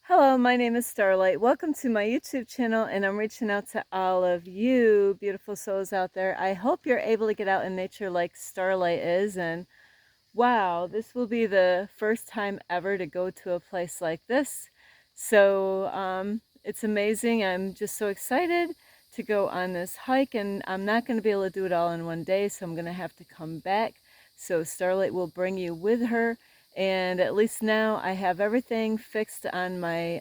Hello, my name is Starlight. Welcome to my YouTube channel, and I'm reaching out to all of you beautiful souls out there. I hope you're able to get out in nature like Starlight is, and wow, this will be the first time ever to go to a place like this. So it's amazing. I'm just so excited to go on this hike, and I'm not going to be able to do it all in one day, so I'm going to have to come back. So Starlight will bring you with her, and at least now I have everything fixed on my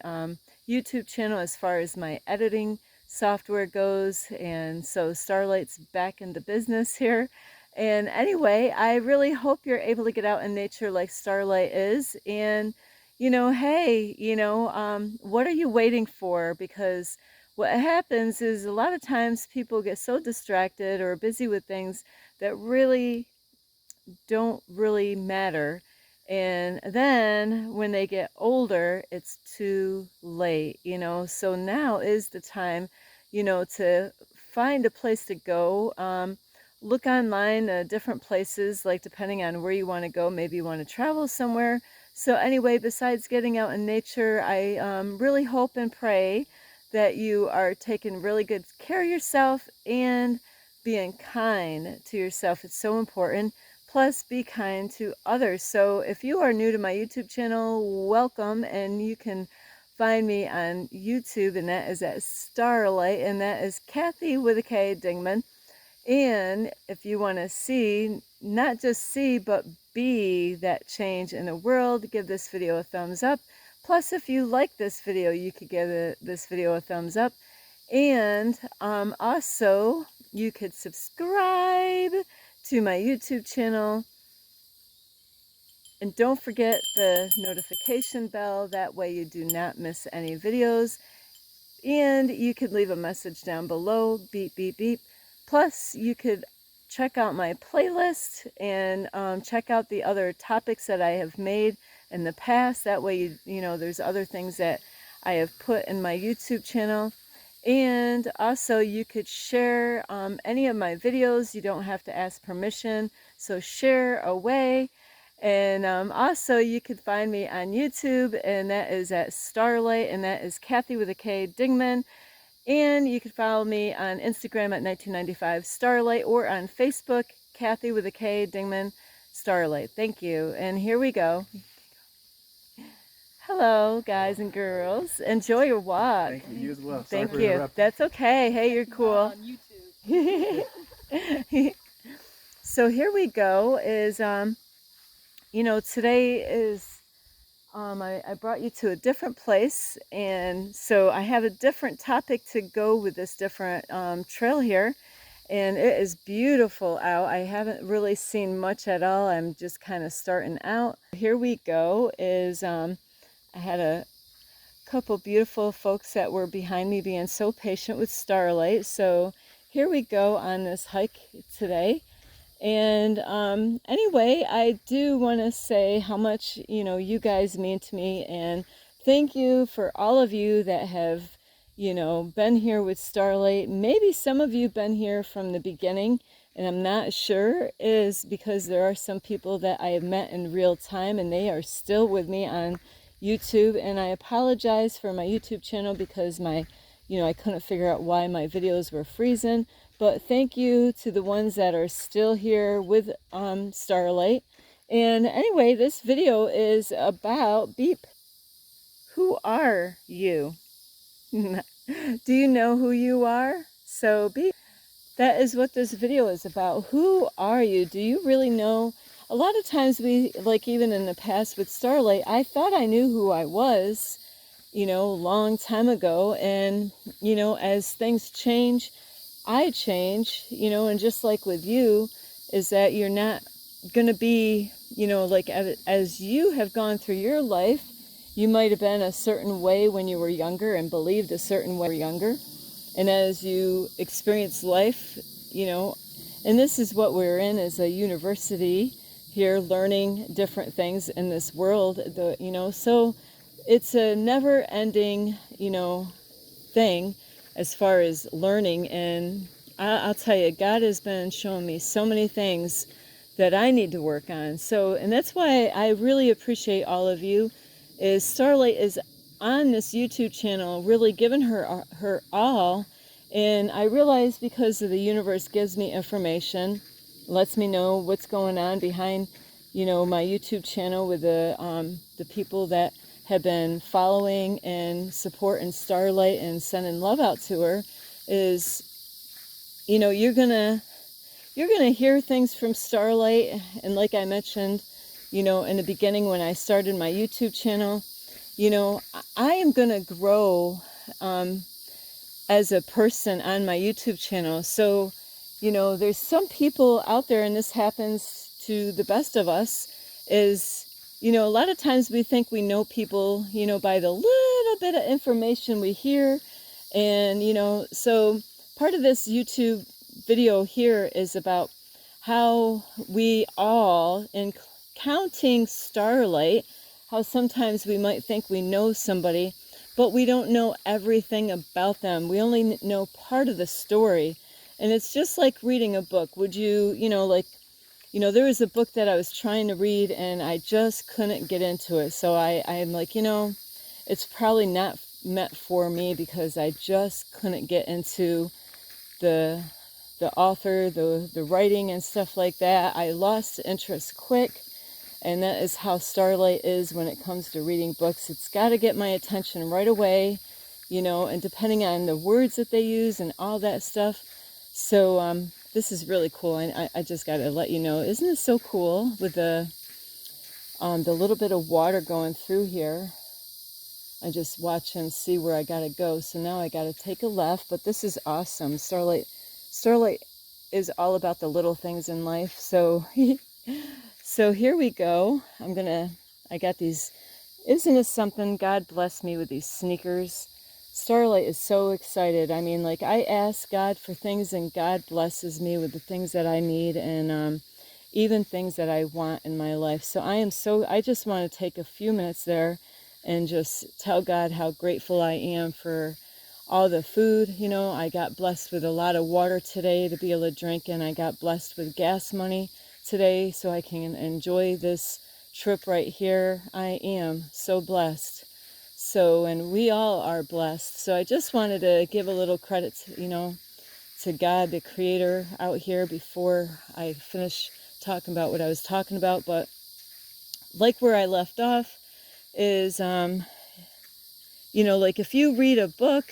YouTube channel as far as my editing software goes, and so Starlight's back in the business here. And anyway, I really hope you're able to get out in nature like Starlight is. And, hey, what are you waiting for? Because what happens is a lot of times people get so distracted or busy with things that really don't really matter. And then when they get older, it's too late, So now is the time, to find a place to go. Look online, different places, like depending on where you want to go. Maybe you want to travel somewhere. So, anyway, besides getting out in nature, I really hope and pray that you are taking really good care of yourself and being kind to yourself. It's so important. Plus, be kind to others. So, if you are new to my YouTube channel, welcome, and you can find me on YouTube, and that is at Starlight, and that is Kathy with a K Dingman. And if you want to see, not just see, but be that change in the world, give this video a thumbs up. Plus, if you like this video, you could give this video a thumbs up. And also, you could subscribe to my YouTube channel. And don't forget the notification bell. That way you do not miss any videos. And you could leave a message down below, beep, beep, beep. Plus, you could check out my playlist and check out the other topics that I have made in the past. That way, there's other things that I have put in my YouTube channel. And also, you could share any of my videos. You don't have to ask permission, so share away. And also, you could find me on YouTube, and that is at Starlight, and that is Kathy with a K Dingman. And you can follow me on Instagram at 1995 Starlight, or on Facebook, Kathy with a K Dingman Starlight. Thank you. And here we go. Hello, guys and girls. Enjoy your walk. Thank you. You as well. Thank you. That's okay. Hey, you're cool. On YouTube. So here we go. Is today is I brought you to a different place, and so I have a different topic to go with this different trail here, and it is beautiful out. I haven't really seen much at all. I'm just kind of starting out. Here we go. Is I had a couple beautiful folks that were behind me being so patient with Starlight. So here we go on this hike today. And anyway, I do want to say how much, you guys mean to me. And thank you for all of you that have, been here with Starlight. Maybe some of you been here from the beginning, and I'm not sure, is because there are some people that I have met in real time, and they are still with me on YouTube. And I apologize for my YouTube channel because I couldn't figure out why my videos were freezing. But thank you to the ones that are still here with Starlight. And anyway, this video is about beep. Who are you? Do you know who you are? So beep. That is what this video is about. Who are you? Do you really know? A lot of times even in the past with Starlight, I thought I knew who I was, long time ago. And, as things change, I change, and just like with you, is that you're not going to be, like as you have gone through your life, you might have been a certain way when you were younger and believed a certain way when you were younger. And as you experience life, and this is what we're in as a university here, learning different things in this world, so it's a never ending, thing as far as learning. And I'll tell you, God has been showing me so many things that I need to work on. So, and that's why I really appreciate all of you. Is Starlight is on this YouTube channel, really given her all. And I realize because of the universe gives me information, lets me know what's going on behind, my YouTube channel with the people that have been following and supporting Starlight and sending love out to her, is, you're gonna hear things from Starlight. And like I mentioned, in the beginning when I started my YouTube channel, I am gonna grow as a person on my YouTube channel. So, there's some people out there, and this happens to the best of us, is, a lot of times we think we know people, by the little bit of information we hear. And, so part of this YouTube video here is about how we all, in counting Starlight, how sometimes we might think we know somebody, but we don't know everything about them. We only know part of the story. And it's just like reading a book. Would you, there was a book that I was trying to read and I just couldn't get into it. So I'm like, it's probably not meant for me because I just couldn't get into the author, the writing and stuff like that. I lost interest quick. And that is how Starlight is when it comes to reading books. It's got to get my attention right away, and depending on the words that they use and all that stuff. So this is really cool. And I just got to let you know, isn't this so cool with the little bit of water going through here? I just watch and see where I got to go. So now I got to take a left, but this is awesome. Starlight is all about the little things in life. So So here we go. I got these, isn't it something? God bless me with these sneakers. Starlight is so excited. I mean, like, I ask God for things and God blesses me with the things that I need and even things that I want in my life. So I just want to take a few minutes there and just tell God how grateful I am for all the food. I got blessed with a lot of water today to be able to drink, and I got blessed with gas money today so I can enjoy this trip right here. I am so blessed. So, and we all are blessed. So I just wanted to give a little credit to God, the creator out here before I finish talking about what I was talking about. But like where I left off is, like if you read a book,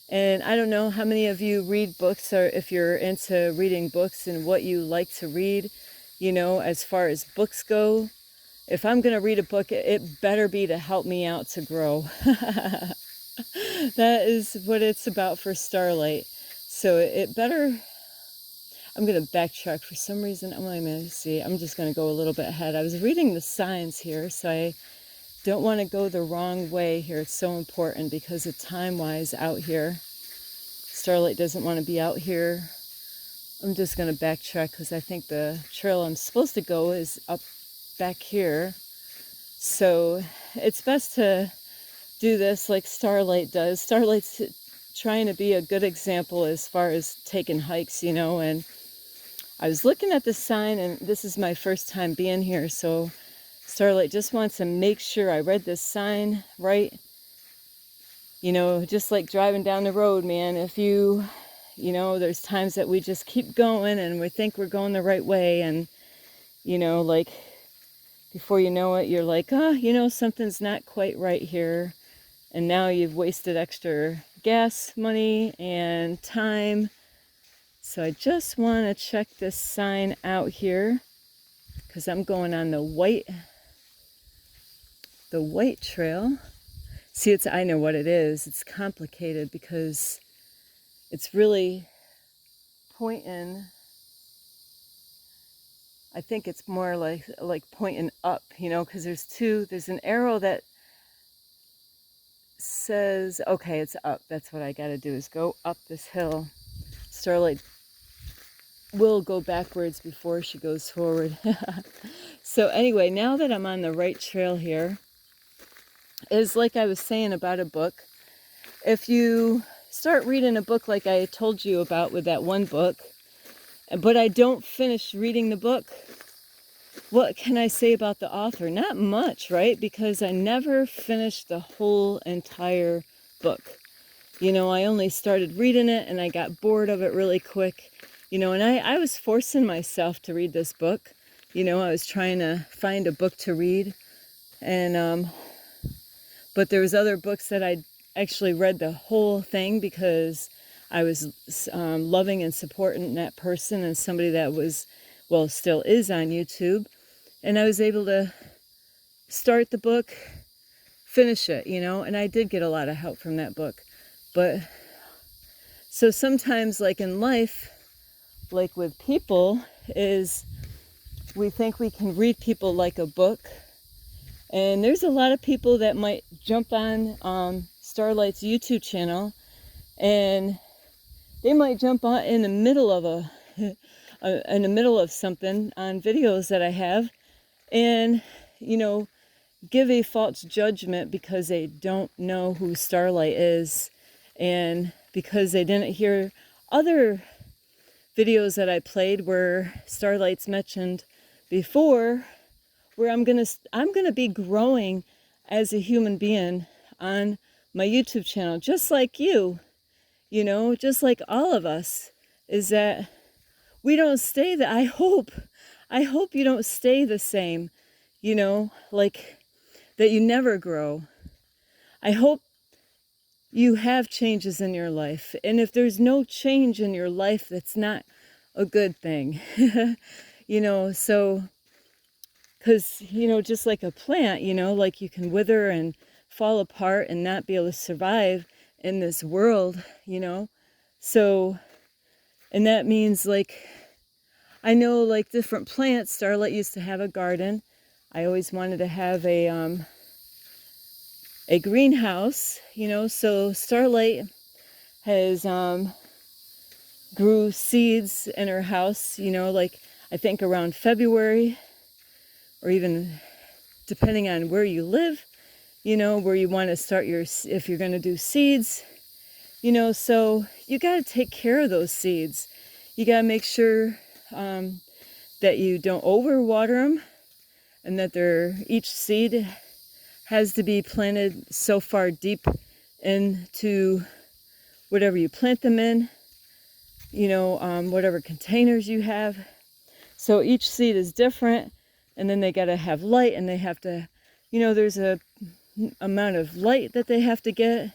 and I don't know how many of you read books or if you're into reading books and what you like to read, as far as books go. If I'm going to read a book, it better be to help me out to grow. That is what it's about for Starlight. So it better, I'm going to backtrack for some reason. I'm just going to go a little bit ahead. I was reading the signs here, so I don't want to go the wrong way here. It's so important because of time-wise out here. Starlight doesn't want to be out here. I'm just going to backtrack because I think the trail I'm supposed to go is up back here. So it's best to do this like Starlight does. Starlight's trying to be a good example as far as taking hikes, and I was looking at the sign, and this is my first time being here, so Starlight just wants to make sure I read this sign right. Just like driving down the road, man, if there's times that we just keep going and we think we're going the right way, and like before you know it, you're like, something's not quite right here, and now you've wasted extra gas money and time. So I just want to check this sign out here because I'm going on the white trail. See, I know what it is. It's complicated because it's really pointing. I think it's more like pointing up, because there's an arrow that says, okay, it's up. That's what I got to do, is go up this hill. Starlight will go backwards before she goes forward. So anyway, now that I'm on the right trail here, is like I was saying about a book. If you start reading a book like I told you about with that one book, but I don't finish reading the book, what can I say about the author? Not much, right? Because I never finished the whole entire book. I only started reading it and I got bored of it really quick. And I was forcing myself to read this book. I was trying to find a book to read. And but there was other books that I actually read the whole thing because I was loving and supporting that person and somebody that was, well, still is on YouTube. And I was able to start the book, finish it, and I did get a lot of help from that book. But so sometimes, like in life, like with people, is we think we can read people like a book. And there's a lot of people that might jump on Starlight's YouTube channel, and they might jump on in the middle of in the middle of something on videos that I have, and give a false judgment because they don't know who Starlight is, and because they didn't hear other videos that I played where Starlight's mentioned before, where I'm gonna be growing as a human being on my YouTube channel, just like you, just like all of us, is that we don't stay that. I hope you don't stay the same, like that you never grow. I hope you have changes in your life. And if there's no change in your life, that's not a good thing. So, because, just like a plant, like you can wither and fall apart and not be able to survive in this world, So, and that means like, I know like different plants. Starlight used to have a garden. I always wanted to have a greenhouse, so Starlight has grew seeds in her house, like I think around February, or even depending on where you live, where you want to start if you're going to do seeds, so you got to take care of those seeds. You got to make sure that you don't overwater them, and that each seed has to be planted so far deep into whatever you plant them in, whatever containers you have. So each seed is different, and then they got to have light, and they have to, there's a amount of light that they have to get,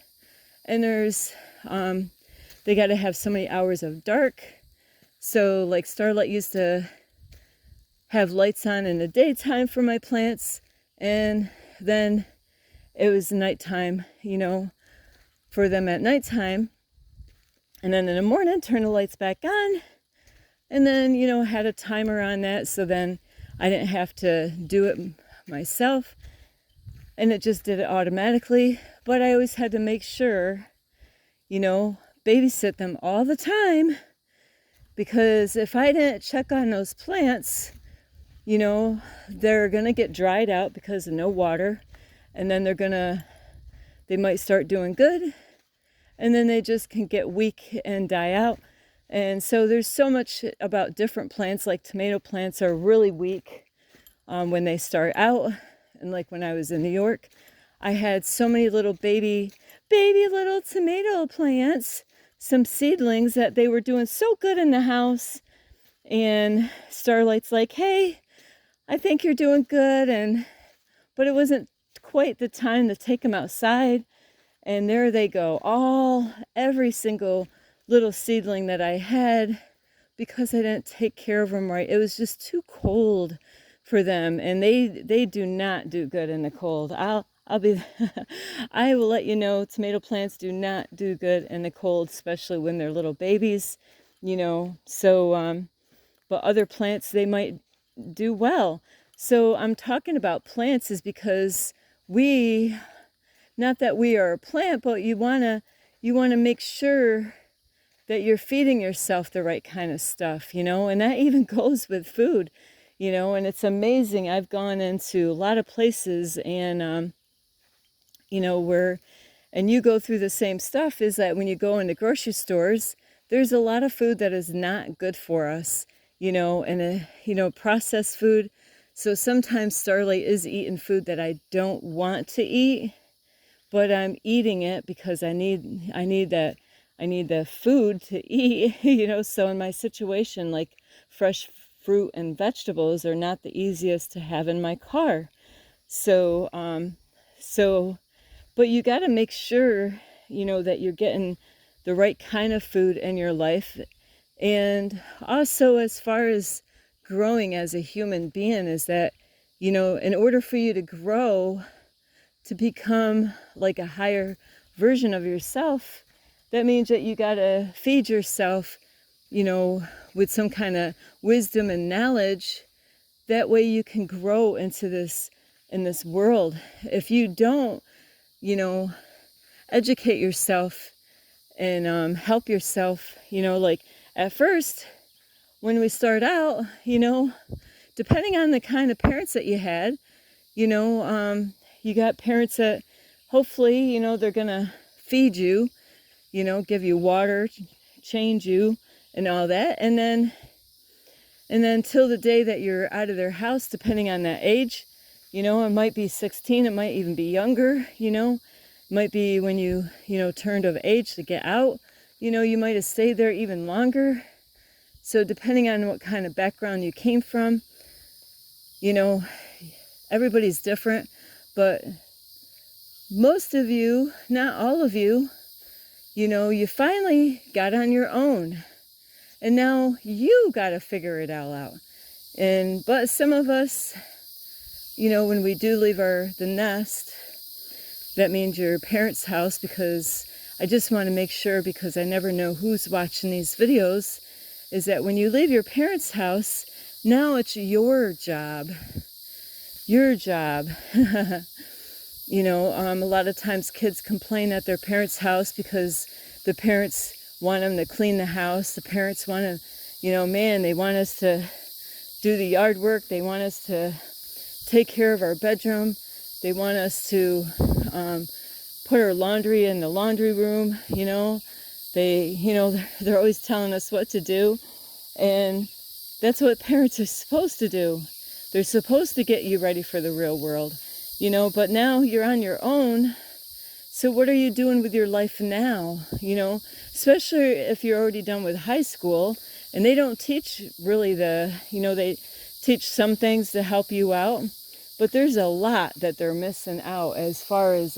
and there's, they got to have so many hours of dark. So like Starlight used to have lights on in the daytime for my plants, and then it was nighttime, for them at nighttime. And then in the morning, turn the lights back on. And then, had a timer on that. So then I didn't have to do it myself. And it just did it automatically. But I always had to make sure, babysit them all the time. Because if I didn't check on those plants, they're going to get dried out because of no water. And then they might start doing good. And then they just can get weak and die out. And so there's so much about different plants, like tomato plants are really weak when they start out. And like when I was in New York, I had so many little baby little tomato plants, some seedlings that they were doing so good in the house. And Starlight's like, hey, I think you're doing good. But it wasn't quite the time to take them outside. And there they go, every single little seedling that I had, because I didn't take care of them right. It was just too cold for them, and they do not do good in the cold. I will let you know, tomato plants do not do good in the cold, especially when they're little babies, So, but other plants, they might do well. So I'm talking about plants is because not that we are a plant, but you wanna make sure that you're feeding yourself the right kind of stuff, and that even goes with food, and it's amazing. I've gone into a lot of places and, and you go through the same stuff, is that when you go into grocery stores, there's a lot of food that is not good for us, and, processed food, So sometimes Starlight is eating food that I don't want to eat, but I'm eating it because I need the food to eat, so in my situation, like fresh fruit and vegetables are not the easiest to have in my car. So so but you got to make sure, that you're getting the right kind of food in your life. And also, as far as growing as a human being, is that, in order for you to grow, to become like a higher version of yourself, that means that you got to feed yourself, with some kind of wisdom and knowledge. That way you can grow into this in this world. If you don't, educate yourself and help yourself, like at first when we start out, depending on the kind of parents that you had, you got parents that hopefully, they're gonna feed you, give you water, change you and all that. And then till the day that you're out of their house, depending on that age, it might be 16, it might even be younger, it might be when you, turned of age to get out, you might have stayed there even longer. So depending on what kind of background you came from, everybody's different, but most of you, not all of you, you finally got on your own. And now you got to figure it all out. But some of us, when we do leave the nest, that means your parents' house, because I just want to make sure, because I never know who's watching these videos, is that when you leave your parents' house, now it's your job. Your job. A lot of times kids complain at their parents' house because the parents want them to clean the house. The parents want to, they want us to do the yard work. They want us to take care of our bedroom. They want us to put our laundry in the laundry room. They're always telling us what to do. And that's what parents are supposed to do. They're supposed to get you ready for the real world, but now you're on your own. So what are you doing with your life now? Especially if you're already done with high school, and they don't teach really they teach some things to help you out, but there's a lot that they're missing out as far as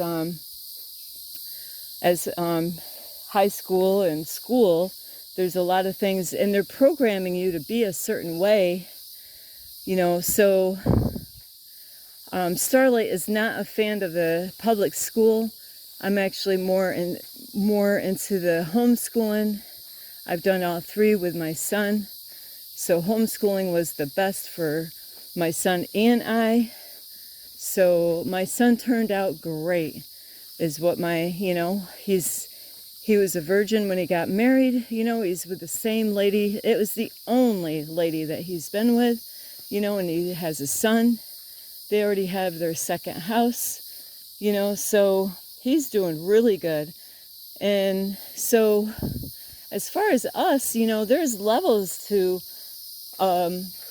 high school and school. There's a lot of things, and they're programming you to be a certain way, so Starlight is not a fan of the public school. I'm actually more into the homeschooling. I've done all three with my son. So homeschooling was the best for my son and I. So my son turned out great, is what he was a virgin when he got married. He's with the same lady. It was the only lady that he's been with, and he has a son. They already have their second house, so he's doing really good. And so as far as us, there's levels to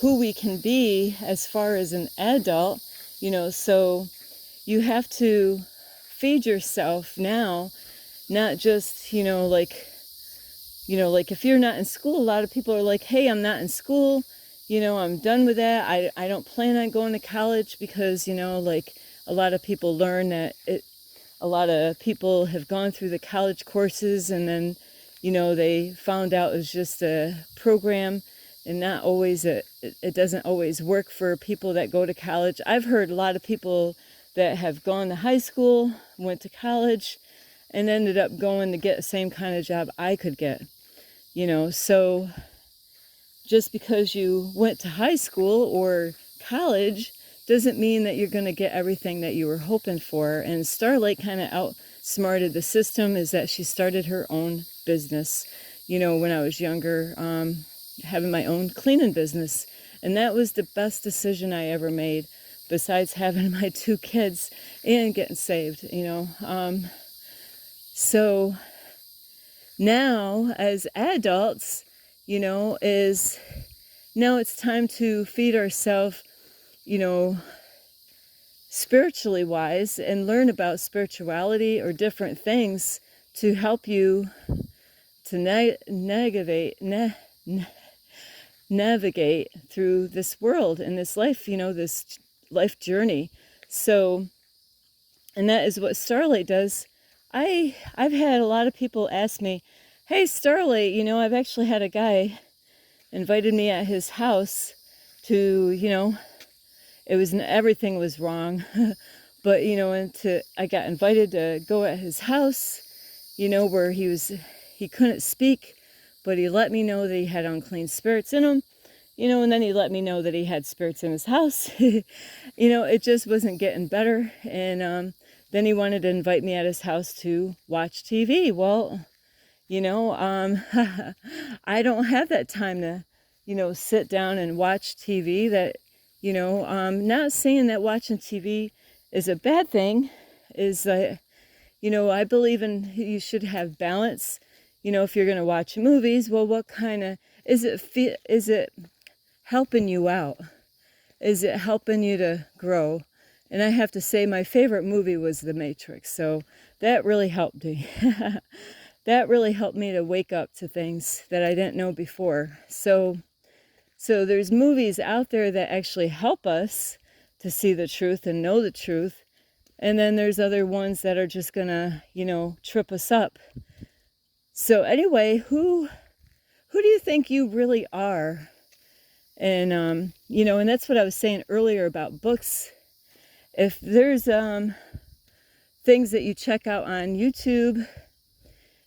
who we can be as far as an adult, so you have to feed yourself now, not just, like if you're not in school, a lot of people are like, hey, I'm not in school, I'm done with that. I don't plan on going to college because, a lot of people learn that a lot of people have gone through the college courses and then, they found out it was just a program and not always, it doesn't always work for people that go to college. I've heard a lot of people that have gone to high school, went to college, and ended up going to get the same kind of job I could get, so just because you went to high school or college doesn't mean that you're going to get everything that you were hoping for. And Starlight kind of outsmarted the system, is that she started her own business, when I was younger, having my own cleaning business. And that was the best decision I ever made, besides having my 2 kids and getting saved, So now as adults, now it's time to feed ourselves, you know, spiritually wise and learn about spirituality or different things to help you to navigate through this world and this life, this life journey. So, and that is what Starlight does. I've had a lot of people ask me, "Hey, Starlight, I've actually had a guy invited me at his house to, everything was wrong." But, I got invited to go at his house, where he couldn't speak, but he let me know that he had unclean spirits in him, and then he let me know that he had spirits in his house. It just wasn't getting better. And then he wanted to invite me at his house to watch TV. Well, I don't have that time to, sit down and watch TV. That, not saying that watching TV is a bad thing, is that, I believe in you should have balance. If you're going to watch movies, well, what kind of, is it helping you out? Is it helping you to grow? And I have to say my favorite movie was The Matrix. So that really helped me. That really helped me to wake up to things that I didn't know before. So there's movies out there that actually help us to see the truth and know the truth. And then there's other ones that are just gonna, trip us up. So anyway, who do you think you really are? And, and that's what I was saying earlier about books. If there's things that you check out on YouTube,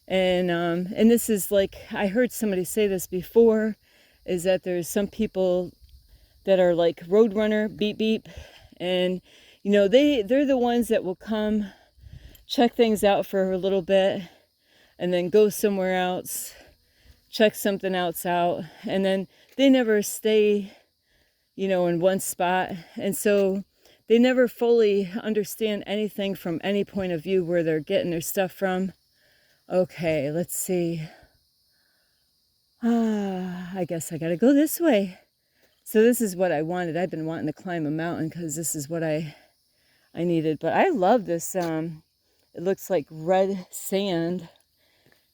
and this is like, I heard somebody say this before, is that there's some people that are like Roadrunner, beep beep, and they're the ones that will come check things out for a little bit and then go somewhere else, check something else out, and then they never stay, in one spot. And so they never fully understand anything from any point of view where they're getting their stuff from. Okay, let's see. I guess I gotta go this way. So this is what I wanted. I've been wanting to climb a mountain because this is what I needed. But I love this. It looks like red sand.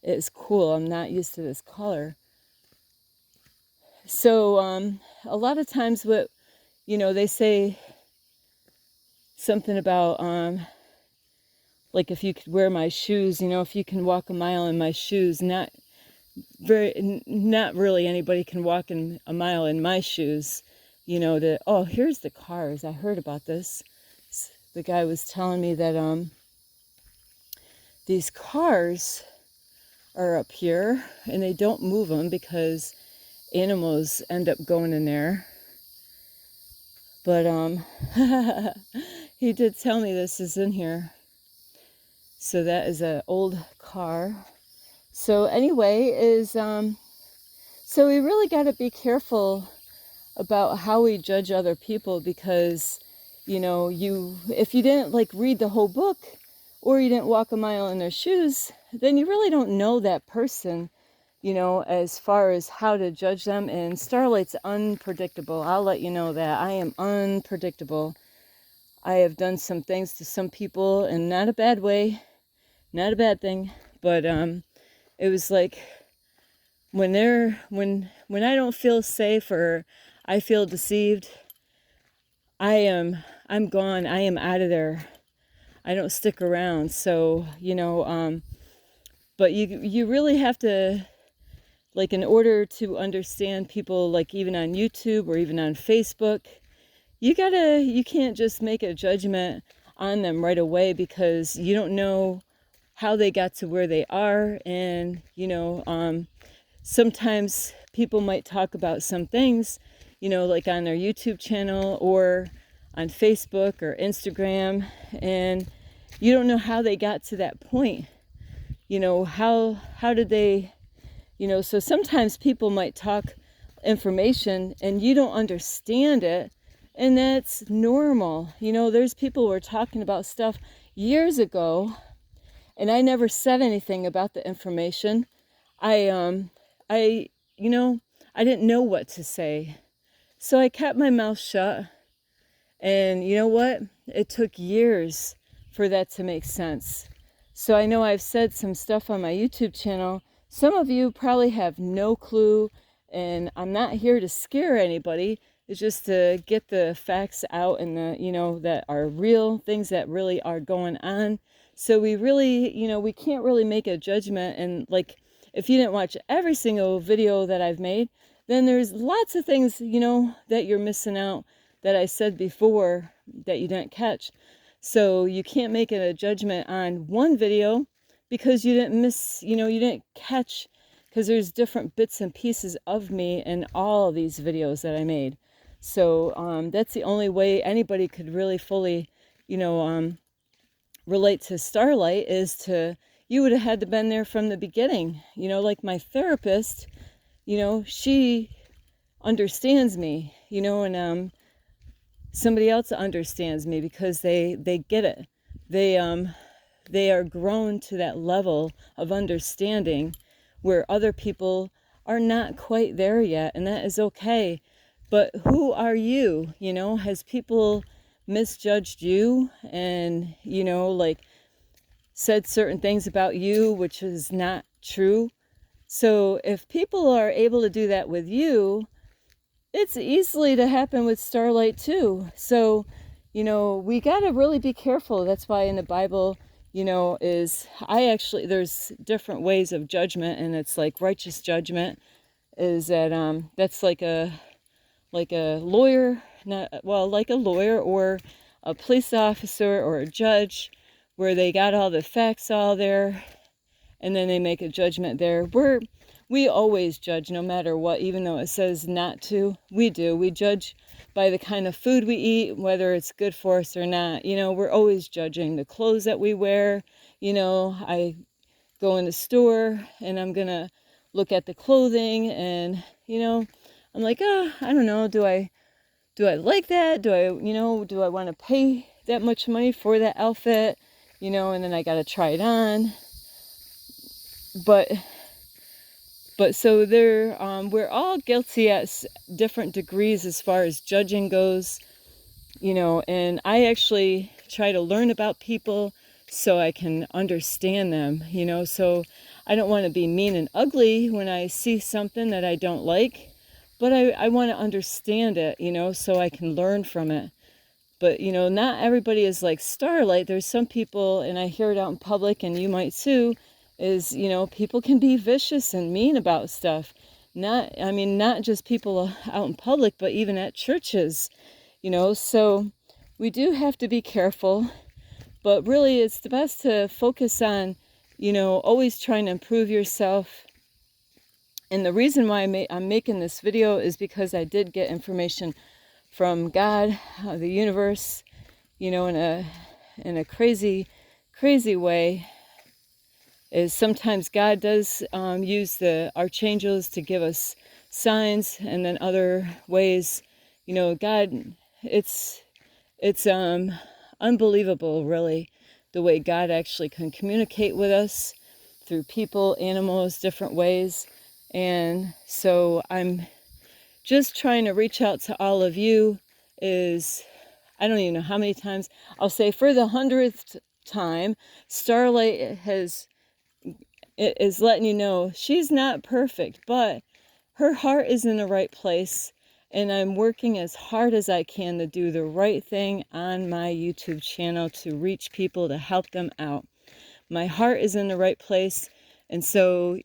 It's cool. I'm not used to this color. So a lot of times what, they say something about like if you could wear my shoes, if you can walk a mile in my shoes, not really anybody can walk in a mile in my shoes, here's the cars. I heard about this. The guy was telling me that these cars are up here and they don't move them because animals end up going in there. But he did tell me this is in here. So that is an old car. So anyway, so we really got to be careful about how we judge other people, because if you didn't like read the whole book or you didn't walk a mile in their shoes, then you really don't know that person, as far as how to judge them. And Starlight's unpredictable. I'll let you know that. I am unpredictable. I have done some things to some people, and not a bad way, not a bad thing, but it was like when I don't feel safe or I feel deceived, I'm gone. I am out of there. I don't stick around. So, but you really have to, like, in order to understand people, like even on YouTube or even on Facebook, you can't just make a judgment on them right away, because you don't know how they got to where they are. And, sometimes people might talk about some things, like on their YouTube channel or on Facebook or Instagram, and you don't know how they got to that point. How did they, so sometimes people might talk information and you don't understand it, and that's normal. There's people who are talking about stuff years ago, and I never said anything about the information. I didn't know what to say. So I kept my mouth shut, And you know what? It took years for that to make sense. So I know I've said some stuff on my YouTube channel. Some of you probably have no clue, and I'm not here to scare anybody. It's just to get the facts out and that are real, things that really are going on. So we really, we can't really make a judgment. And like, if you didn't watch every single video that I've made, then there's lots of things, that you're missing out that I said before that you didn't catch. So you can't make a judgment on one video because you didn't you didn't catch, because there's different bits and pieces of me in all of these videos that I made. So that's the only way anybody could really fully, relate to Starlight, is you would have had to been there from the beginning. Like my therapist, she understands me, and somebody else understands me because they get it. They are grown to that level of understanding where other people are not quite there yet, and that is okay. But who are you? Has people misjudged you and, like said certain things about you which is not true? So if people are able to do that with you, it's easily to happen with Starlight too. So, we got to really be careful. That's why in the Bible, there's different ways of judgment, and it's like righteous judgment is that that's like a lawyer, like a lawyer or a police officer or a judge, where they got all the facts all there, and then they make a judgment there. We always judge no matter what, even though it says not to. We do. We judge by the kind of food we eat, whether it's good for us or not. We're always judging the clothes that we wear. I go in the store and I'm going to look at the clothing and, I'm like, I don't know. Do I like that? Do I want to pay that much money for that outfit? And then I got to try it on. But so we're all guilty at different degrees as far as judging goes, and I actually try to learn about people so I can understand them, so I don't want to be mean and ugly when I see something that I don't like, but I want to understand it, so I can learn from it. But, not everybody is like Starlight. There's some people, and I hear it out in public, and you might too, is, people can be vicious and mean about stuff. Not just people out in public, but even at churches, so we do have to be careful. But really, it's the best to focus on, always trying to improve yourself. And the reason why I'm making this video is because I did get information from God, the universe, in a crazy, crazy way. Is sometimes God does use the archangels to give us signs, and then other ways, God, it's unbelievable, really, the way God actually can communicate with us through people, animals, different ways. And so I'm just trying to reach out to all of you. I don't even know how many times I'll say, for the 100th time, Starlight is letting you know she's not perfect, but her heart is in the right place, and I'm working as hard as I can to do the right thing on my YouTube channel to reach people, to help them out. My heart is in the right place. And so,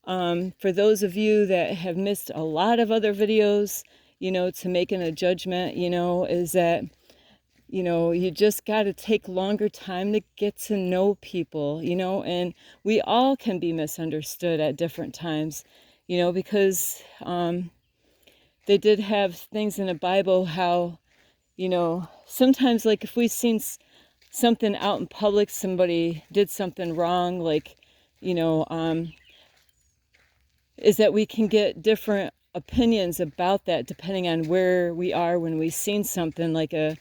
for those of you that have missed a lot of other videos, to making a judgment, is that you just got to take longer time to get to know people, and we all can be misunderstood at different times, because they did have things in the Bible how, sometimes, like, if we've seen something out in public, somebody did something wrong, like, is that we can get different opinions about that depending on where we are when we've seen something, like a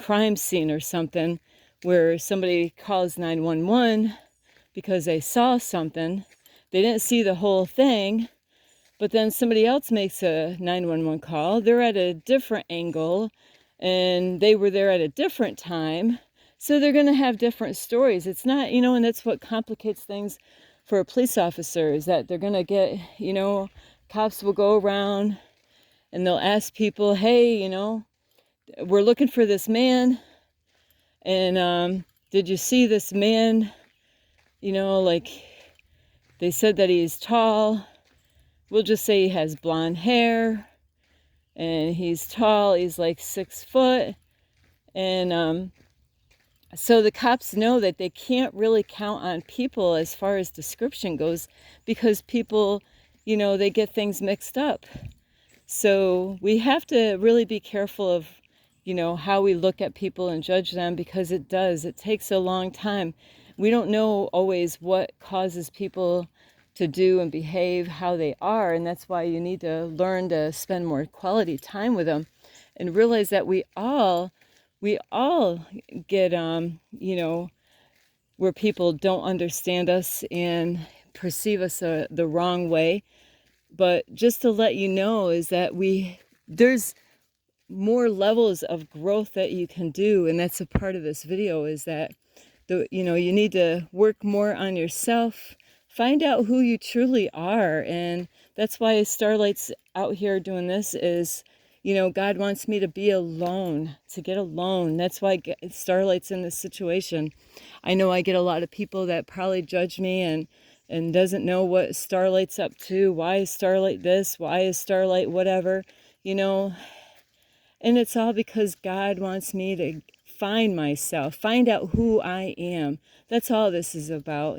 crime scene or something, where somebody calls 911 because they saw something. They didn't see the whole thing, But then somebody else makes a 911 call. They're at a different angle and they were there at a different time. So they're going to have different stories. It's not, and that's what complicates things for a police officer, is that they're going to get, cops will go around and they'll ask people, hey, we're looking for this man. And did you see this man? Like they said that he's tall. We'll just say he has blonde hair and he's tall. He's like 6 foot. And so the cops know that they can't really count on people as far as description goes, because people, they get things mixed up. So we have to really be careful of, how we look at people and judge them, because it takes a long time. We don't know always what causes people to do and behave how they are, and that's why you need to learn to spend more quality time with them and realize that we all get where people don't understand us and perceive us the wrong way. But just to let you know is that there's more levels of growth that you can do, and that's a part of this video, is that you need to work more on yourself, find out who you truly are. And that's why Starlight's out here doing this, is God wants me to be alone, to get alone. That's why Starlight's in this situation. I know I get a lot of people that probably judge me and doesn't know what Starlight's up to. Why is Starlight this? Why is Starlight whatever? And it's all because God wants me to find myself, find out who I am. That's all this is about,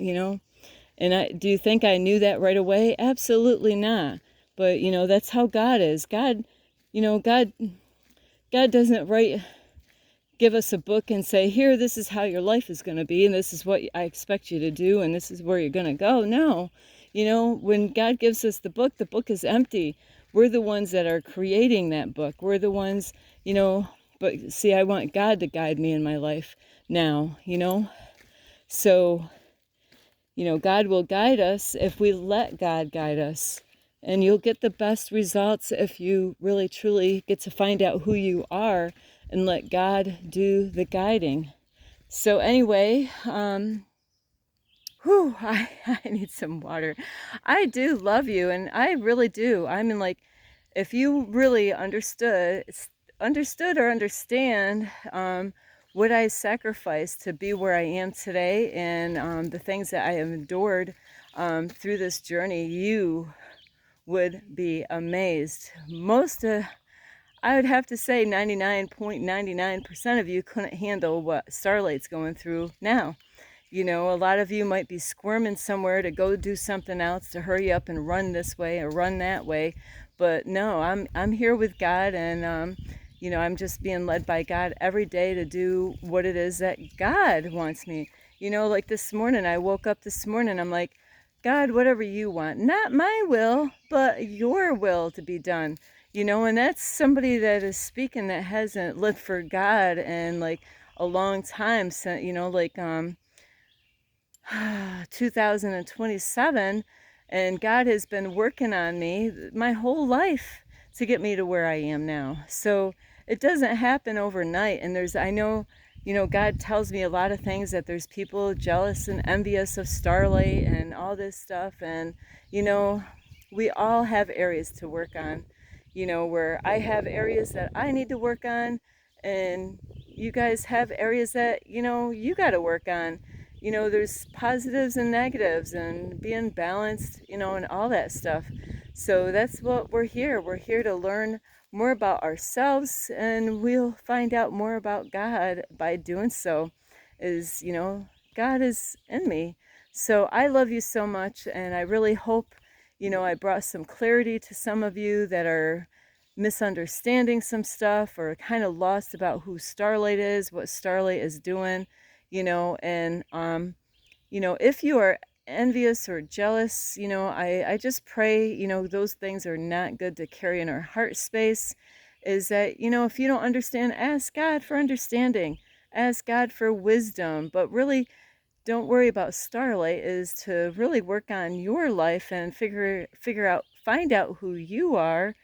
And do you think I knew that right away? Absolutely not. But, that's how God is. God doesn't give us a book and say, here, this is how your life is going to be, and this is what I expect you to do, and this is where you're going to go. No. When God gives us the book is empty. We're the ones that are creating that book. We're the ones, but see, I want God to guide me in my life now, So, God will guide us if we let God guide us. And you'll get the best results if you really, truly get to find out who you are and let God do the guiding. So anyway, I need some water. I do love you, and I really do. I mean, like, if you really understood or understand what I sacrificed to be where I am today, and the things that I have endured through this journey, you would be amazed. I would have to say 99.99% of you couldn't handle what Starlight's going through now. A lot of you might be squirming somewhere to go do something else, to hurry up and run this way or run that way. But no, I'm here with God, and I'm just being led by God every day to do what it is that God wants me. Like this morning, I woke up this morning, I'm like, God, whatever you want, not my will, but your will to be done. And that's somebody that is speaking that hasn't lived for God in like a long time, since 2027, and God has been working on me my whole life to get me to where I am now. So it doesn't happen overnight. And I know, God tells me a lot of things, that there's people jealous and envious of Starlight and all this stuff. And, we all have areas to work on, where I have areas that I need to work on, and you guys have areas that, you got to work on. There's positives and negatives, and being balanced, and all that stuff. So that's what we're here. We're here to learn more about ourselves, and we'll find out more about God by doing so. God is in me. So I love you so much, and I really hope, I brought some clarity to some of you that are misunderstanding some stuff, or kind of lost about who Starlight is, what Starlight is doing. And if you are envious or jealous, I just pray, those things are not good to carry in our heart space. Is that, if you don't understand, ask God for understanding, ask God for wisdom, but really don't worry about Starlight. Is to really work on your life and figure out find out who you are,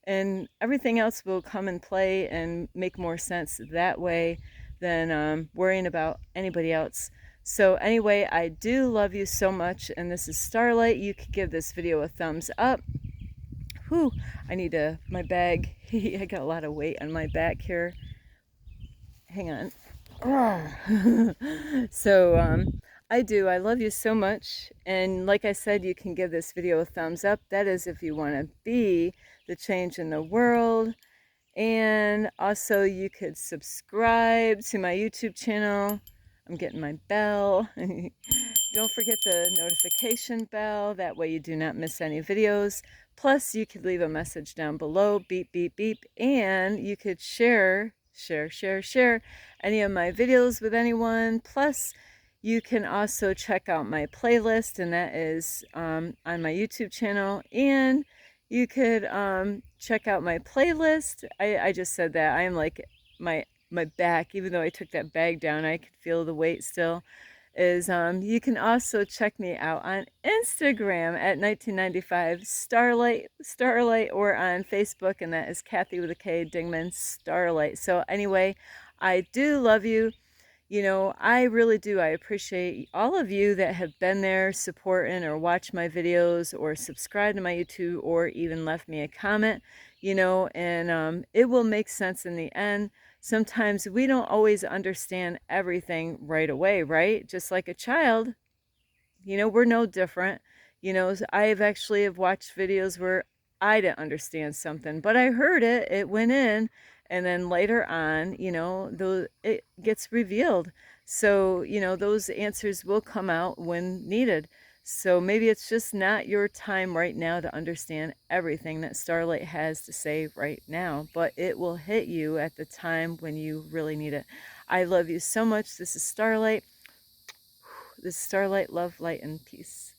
and everything else will come and play and make more sense that way than worrying about anybody else. So anyway, I do love you so much, and this is Starlight. You could give this video a thumbs up. Whew, I need my bag. I got a lot of weight on my back here. Hang on. So I love you so much, and like I said, you can give this video a thumbs up. That is if you want to be the change in the world. And also you could subscribe to my YouTube channel. I'm getting my bell. Don't forget the notification bell, that way you do not miss any videos. Plus you could leave a message down below, beep beep beep, and you could share any of my videos with anyone. Plus you can also check out my playlist, and that is on my YouTube channel. And you could check out my playlist. I just said that. I am like, my back, even though I took that bag down, I could feel the weight still. Is you can also check me out on Instagram at 1995 Starlight, or on Facebook, and that is Kathy with a K Dingman Starlight. So anyway, I do love you. You know, I really do. I appreciate all of you that have been there supporting or watched my videos or subscribed to my YouTube or even left me a comment, you know, and it will make sense in the end. Sometimes we don't always understand everything right away, right? Just like a child, you know, we're no different. You know, I've actually have watched videos where I didn't understand something, but I heard it, it went in, and then later on, you know, it gets revealed. So, you know, those answers will come out when needed. So maybe it's just not your time right now to understand everything that Starlight has to say right now, but it will hit you at the time when you really need it. I love you so much. This is Starlight. This is Starlight, love, light, and peace.